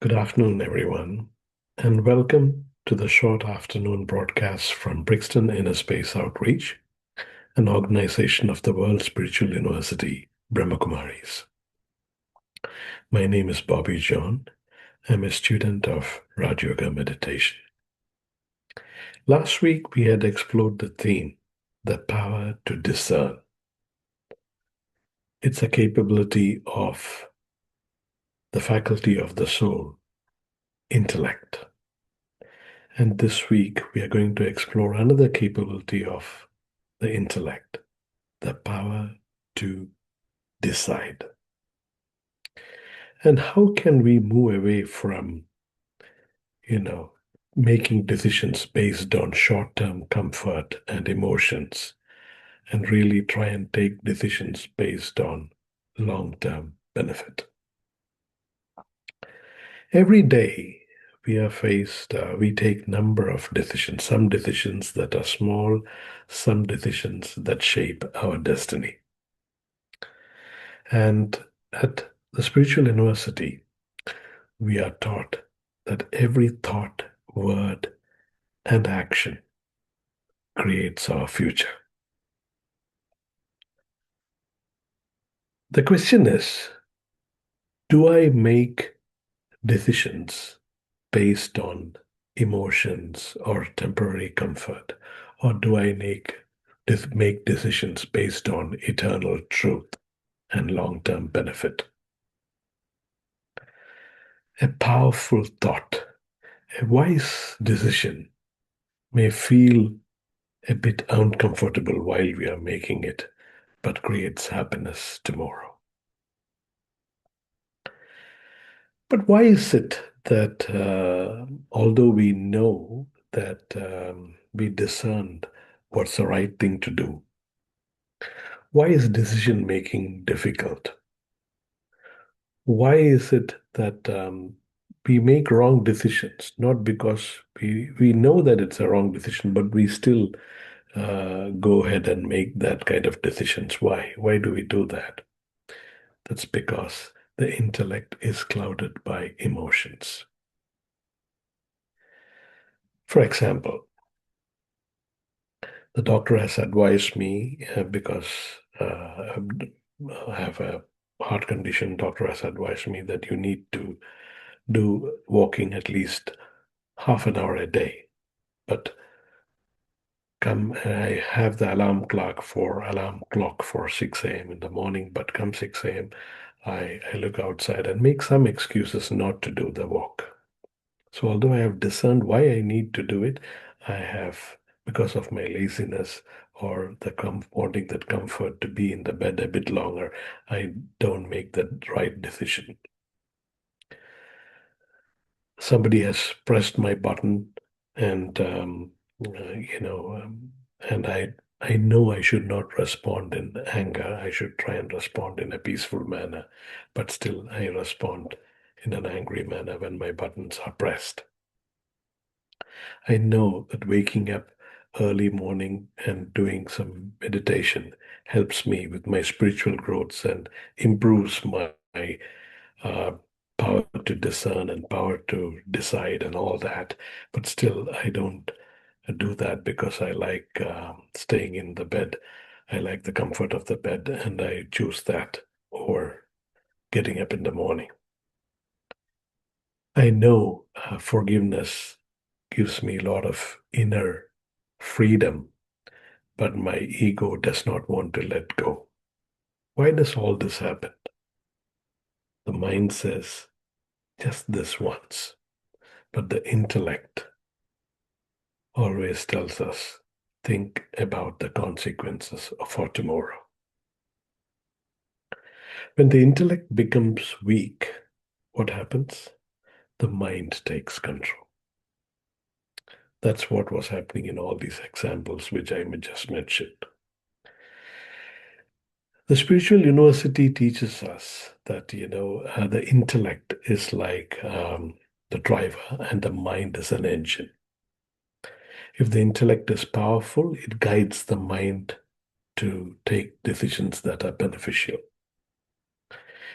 Good afternoon, everyone, and welcome to the short afternoon broadcast from Brixton Inner Space Outreach, an organization of the World Spiritual University, Brahmakumaris. My name is Bobby John. I'm a student of Raj Yoga meditation. Last week, we had explored the theme, the power to discern. It's a capability of the faculty of the soul, intellect. And this week, we are going to explore another capability of the intellect, the power to decide. And how can we move away from, you know, making decisions based on short term comfort and emotions and really try and take decisions based on long term benefit? Every day, we take number of decisions, some decisions that are small, some decisions that shape our destiny. And at the spiritual university, we are taught that every thought, word, and action creates our future. The question is, do I make decisions based on emotions or temporary comfort? Or do I make decisions based on eternal truth and long term benefit? A powerful thought, a wise decision may feel a bit uncomfortable while we are making it, but creates happiness tomorrow. But why is it that although we know that we discerned what's the right thing to do, why is decision making difficult? Why is it that we make wrong decisions? Not because we know that it's a wrong decision, but we still go ahead and make that kind of decisions. Why? Why do we do that? That's because the intellect is clouded by emotions. For example, the doctor has advised me because I have a heart condition. Doctor has advised me that you need to do walking at least half an hour a day. But come, I have the alarm clock for 6 a.m. in the morning. But come 6 a.m., I look outside and make some excuses not to do the walk. So although I have discerned why I need to do it, I have, because of my laziness or wanting that comfort to be in the bed a bit longer, I don't make the right decision. Somebody has pressed my button, and you know, and I know I should not respond in anger. I should try and respond in a peaceful manner, but still I respond in an angry manner when my buttons are pressed. I know that waking up early morning and doing some meditation helps me with my spiritual growths and improves my uh, power to discern and power to decide and all that. But still, I don't do that because I like staying in the bed. I like the comfort of the bed, and I choose that over getting up in the morning. I know forgiveness gives me a lot of inner freedom, but my ego does not want to let go. Why does all this happen? The mind says, just this once, but the intellect always tells us, think about the consequences for tomorrow. When the intellect becomes weak, what happens? The mind takes control. That's what was happening in all these examples which I just mentioned. The spiritual university teaches us that, the intellect is like the driver and the mind is an engine. If the intellect is powerful, it guides the mind to take decisions that are beneficial.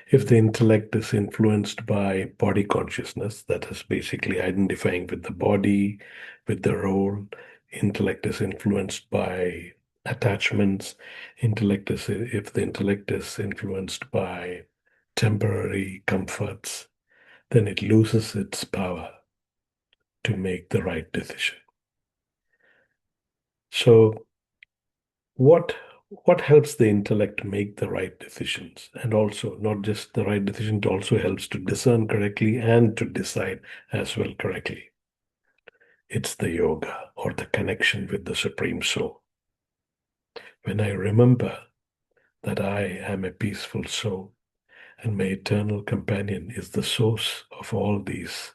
If the intellect is influenced by body consciousness, that is basically identifying with the body, with the role, intellect is influenced by attachments, if the intellect is influenced by temporary comforts, then it loses its power to make the right decision. So what what helps the intellect make the right decisions, and also not just the right decision, it also helps to discern correctly and to decide as well correctly. It's the yoga or the connection with the supreme soul. When I remember that I am a peaceful soul and my eternal companion is the source of all these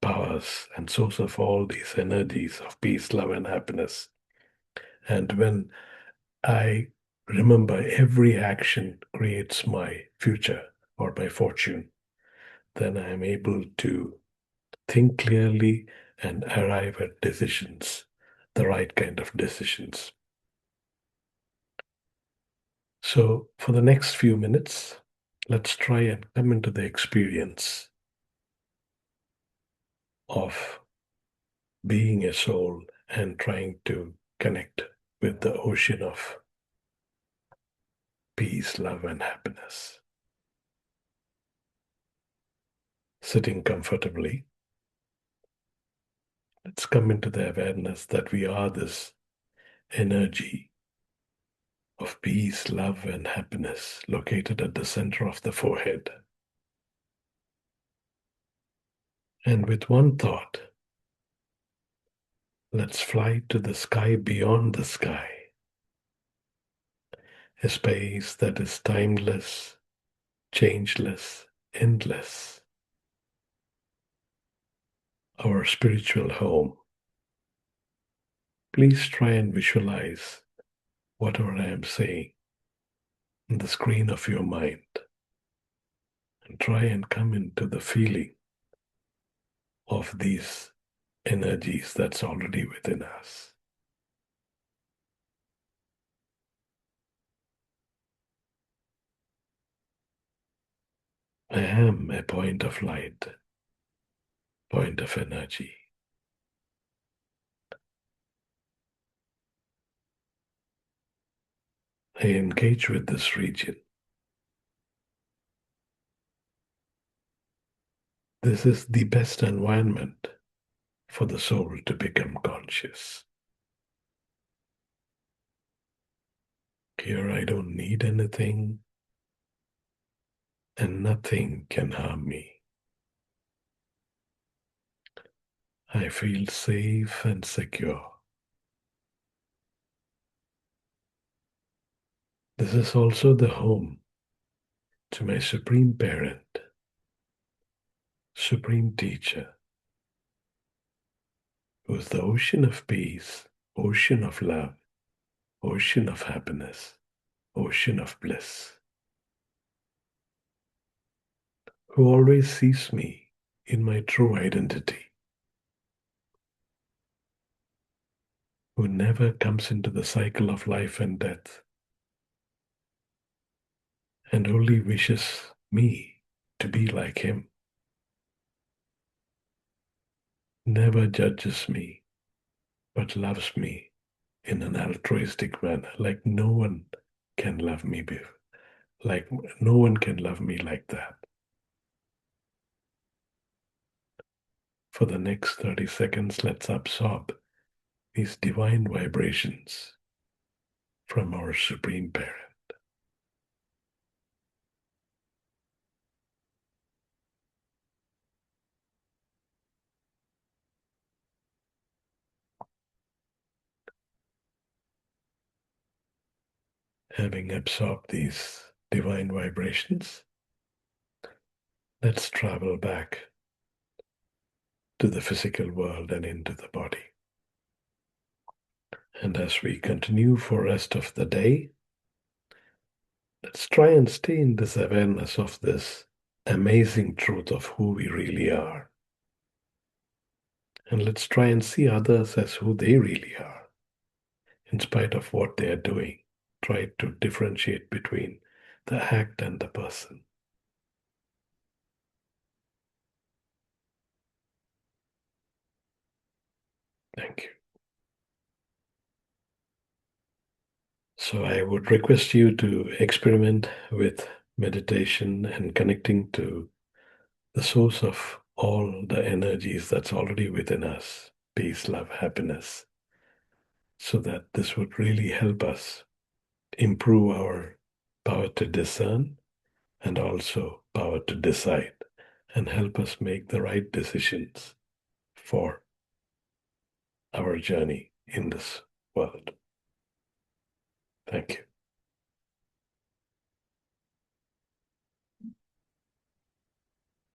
powers and source of all these energies of peace, love, and happiness, and when I remember every action creates my future or my fortune, then I am able to think clearly and arrive at decisions, the right kind of decisions. So, for the next few minutes, let's try and come into the experience of being a soul and trying to connect with the ocean of peace, love, and happiness. Sitting comfortably, let's come into the awareness that we are this energy of peace, love, and happiness located at the center of the forehead. And with one thought, let's fly to the sky beyond the sky, a space that is timeless, changeless, endless, our spiritual home. Please try and visualize whatever I am saying on the screen of your mind and try and come into the feeling of these energies that's already within us. I am a point of light, point of energy. I engage with this region. This is the best environment for the soul to become conscious. Here I don't need anything, and nothing can harm me. I feel safe and secure. This is also the home to my supreme parent, supreme teacher, who is the ocean of peace, ocean of love, ocean of happiness, ocean of bliss, who always sees me in my true identity, who never comes into the cycle of life and death, and only wishes me to be like him, never judges me, but loves me in an altruistic manner, like no one can love me, like no one can love me like that. For the next 30 seconds, let's absorb these divine vibrations from our Supreme Parent. Having absorbed these divine vibrations, let's travel back to the physical world and into the body. And as we continue for rest of the day, let's try and stay in this awareness of this amazing truth of who we really are. And let's try and see others as who they really are, in spite of what they are doing. Try to differentiate between the act and the person. Thank you. So I would request you to experiment with meditation and connecting to the source of all the energies that's already within us, peace, love, happiness, so that this would really help us improve our power to discern and also power to decide and help us make the right decisions for our journey in this world. Thank you.